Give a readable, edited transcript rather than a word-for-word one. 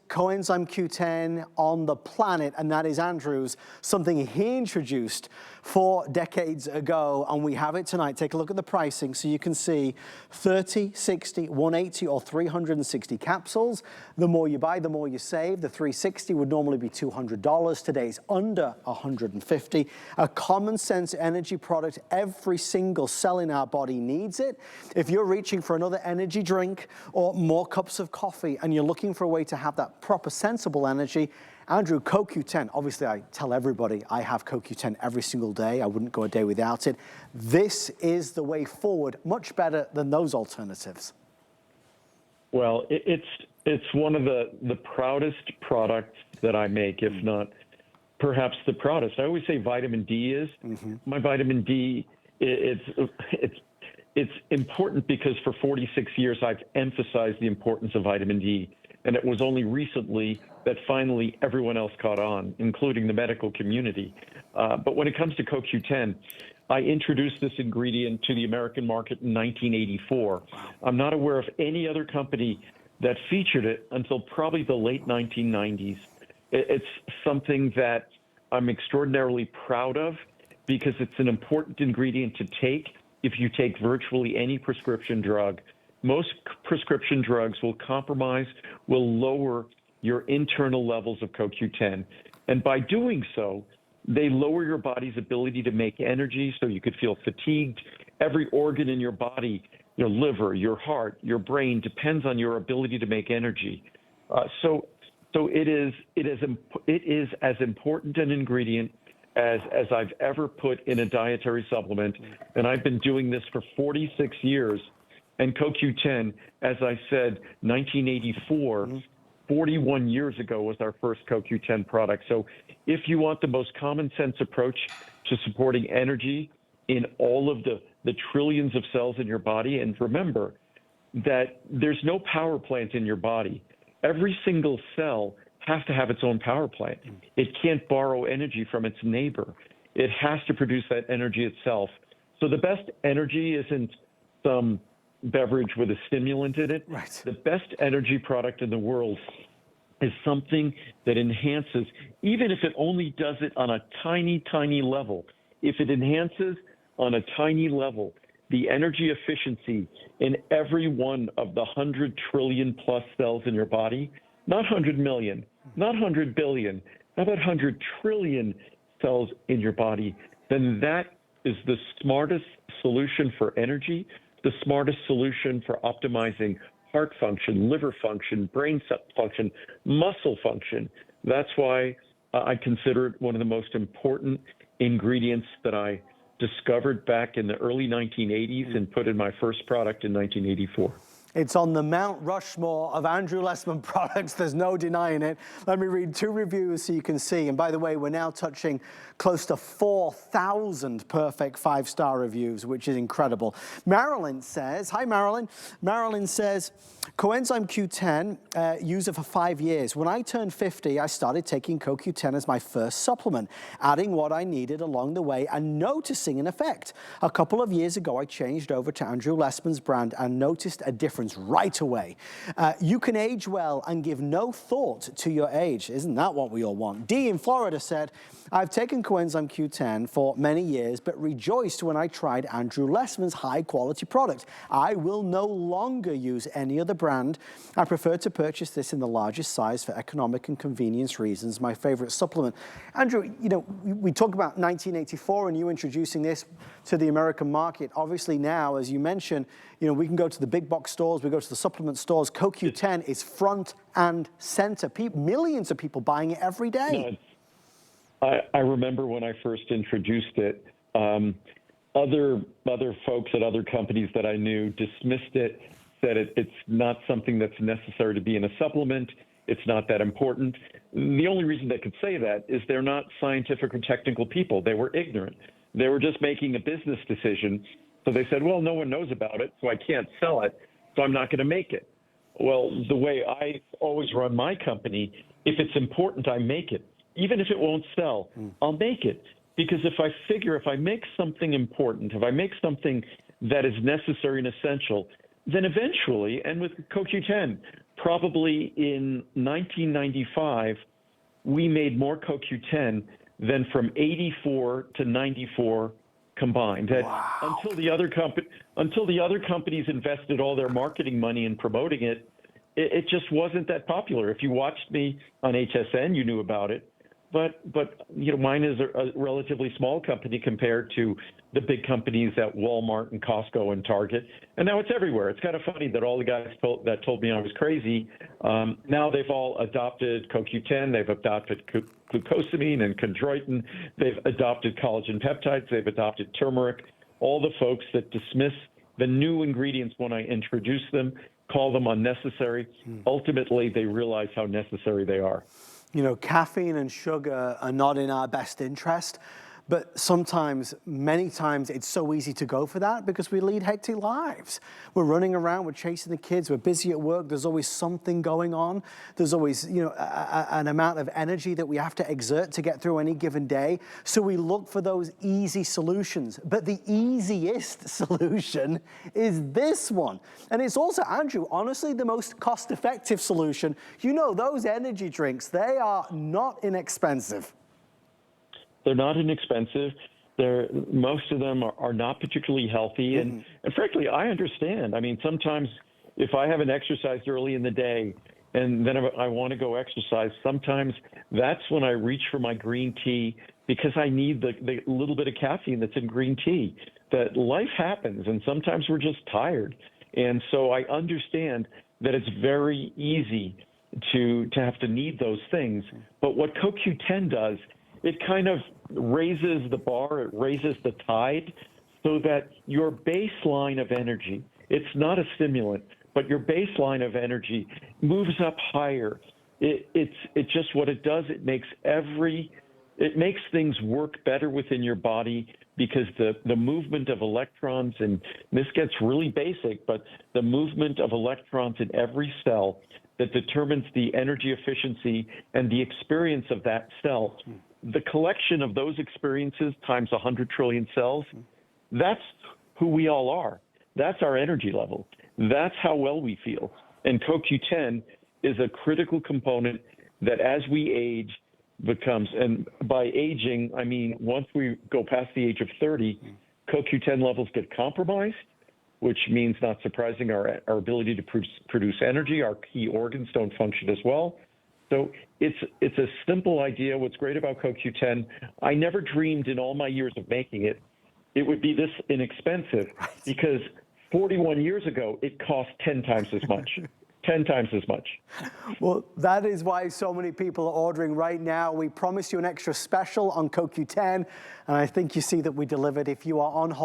CoEnzyme Q10 on the planet, and that is Andrew's, something he introduced 4 decades ago, and we have it tonight. Take a look at the pricing so you can see 30, 60, 180 or 360 capsules. The more you buy, the more you save. The 360 would normally be $200. Today's under $150. A common sense energy product. Every single cell in our body needs it. If you're reaching for another energy drink or more cups of coffee and you're looking for a way to have that proper sensible energy, Andrew, CoQ10, obviously I tell everybody I have CoQ10 every single day. I wouldn't go a day without it. This is the way forward, much better than those alternatives. Well, it's one of the proudest products that I make, if not perhaps the proudest. I always say vitamin D is. My vitamin D, it's important because for 46 years I've emphasized the importance of vitamin D. And it was only recently that finally everyone else caught on, including the medical community. But when it comes to CoQ10, I introduced this ingredient to the American market in 1984. I'm not aware of any other company that featured it until probably the late 1990s. It's something that I'm extraordinarily proud of because it's an important ingredient to take if you take virtually any prescription drug. Most prescription drugs will lower your internal levels of CoQ10. And by doing so, they lower your body's ability to make energy, so you could feel fatigued. Every organ in your body, your liver, your heart, your brain, depends on your ability to make energy. So it is as important an ingredient as I've ever put in a dietary supplement. And I've been doing this for 46 years. And CoQ10, as I said, 1984, 41 years ago was our first CoQ10 product. So if you want the most common sense approach to supporting energy in all of the trillions of cells in your body, and remember that there's no power plant in your body. Every single cell has to have its own power plant. It can't borrow energy from its neighbor. It has to produce that energy itself. So the best energy isn't some beverage with a stimulant in it. Right. The best energy product in the world is something that enhances, even if it only does it on a tiny, tiny level. If it enhances on a tiny level the energy efficiency in every one of the 100 trillion plus cells in your body, not 100 million, not 100 billion, how about 100 trillion cells in your body, then that is the smartest solution for energy, the smartest solution for optimizing heart function, liver function, brain function, muscle function. That's why I consider it one of the most important ingredients that I discovered back in the early 1980s and put in my first product in 1984. It's on the Mount Rushmore of Andrew Lessman products. There's no denying it. Let me read 2 reviews so you can see. And by the way, we're now touching close to 4,000 perfect 5-star reviews, which is incredible. Marilyn says, hi Marilyn. Marilyn says, CoEnzyme Q10, use it for 5 years. When I turned 50, I started taking CoQ10 as my first supplement, adding what I needed along the way and noticing an effect. A couple of years ago, I changed over to Andrew Lessman's brand and noticed a difference right away. You can age well and give no thought to your age. Isn't that what we all want? Dee in Florida said, I've taken CoEnzyme Q10 for many years, but rejoiced when I tried Andrew Lessman's high-quality product. I will no longer use any other brand. I prefer to purchase this in the largest size for economic and convenience reasons. My favorite supplement. Andrew, you know, we talk about 1984 and you introducing this to the American market. Obviously now, as you mentioned, you know, we can go to the big box stores, we go to the supplement stores. CoQ10 is front and center. Millions of people buying it every day. I remember when I first introduced it, other folks at other companies that I knew dismissed it, said it's not something that's necessary to be in a supplement. It's not that important. The only reason they could say that is they're not scientific or technical people. They were ignorant. They were just making a business decision. So they said, well, no one knows about it, so I can't sell it, so I'm not going to make it. Well, the way I always run my company, if it's important, I make it. Even if it won't sell, I'll make it. Because if I make something important, if I make something that is necessary and essential, then eventually, and with CoQ10, probably in 1995, we made more CoQ10 than from 84 to 94 combined. Wow. Until the other companies invested all their marketing money in promoting it, it just wasn't that popular. If you watched me on HSN, you knew about it. But you know, mine is a relatively small company compared to the big companies at Walmart and Costco and Target. And now it's everywhere. It's kind of funny that all the guys that told me I was crazy, now they've all adopted CoQ10. They've adopted glucosamine and chondroitin. They've adopted collagen peptides. They've adopted turmeric. All the folks that dismiss the new ingredients when I introduce them, call them unnecessary. Ultimately, they realize how necessary they are. You know, caffeine and sugar are not in our best interest, but sometimes, many times, it's so easy to go for that because we lead hectic lives. We're running around, we're chasing the kids, we're busy at work, there's always something going on. There's always, you know, an amount of energy that we have to exert to get through any given day. So we look for those easy solutions. But the easiest solution is this one. And it's also, Andrew, honestly, the most cost-effective solution. You know, those energy drinks, they are not inexpensive. They're not inexpensive. Most of them are not particularly healthy. And frankly, I understand. I mean, sometimes if I haven't exercised early in the day and then I want to go exercise, sometimes that's when I reach for my green tea because I need the little bit of caffeine that's in green tea. That life happens, and sometimes we're just tired. And so I understand that it's very easy to have to need those things. But what CoQ10 does, it kind of raises the bar, it raises the tide so that your baseline of energy, it's not a stimulant, but your baseline of energy moves up higher. It's just what it does. It makes things work better within your body because the movement of electrons, and this gets really basic, but the movement of electrons in every cell that determines the energy efficiency and the experience of that cell. The collection of those experiences times 100 trillion cells, that's who we all are. That's our energy level. That's how well we feel. And CoQ10 is a critical component that as we age becomes, and by aging, I mean, once we go past the age of 30, CoQ10 levels get compromised, which means, not surprising, our ability to produce energy. Our key organs don't function as well. So it's a simple idea. What's great about CoQ10, I never dreamed in all my years of making it, it would be this inexpensive because 41 years ago, it cost 10 times as much. 10 times as much. Well, that is why so many people are ordering right now. We promised you an extra special on CoQ10, and I think you see that we delivered. If you are on hold,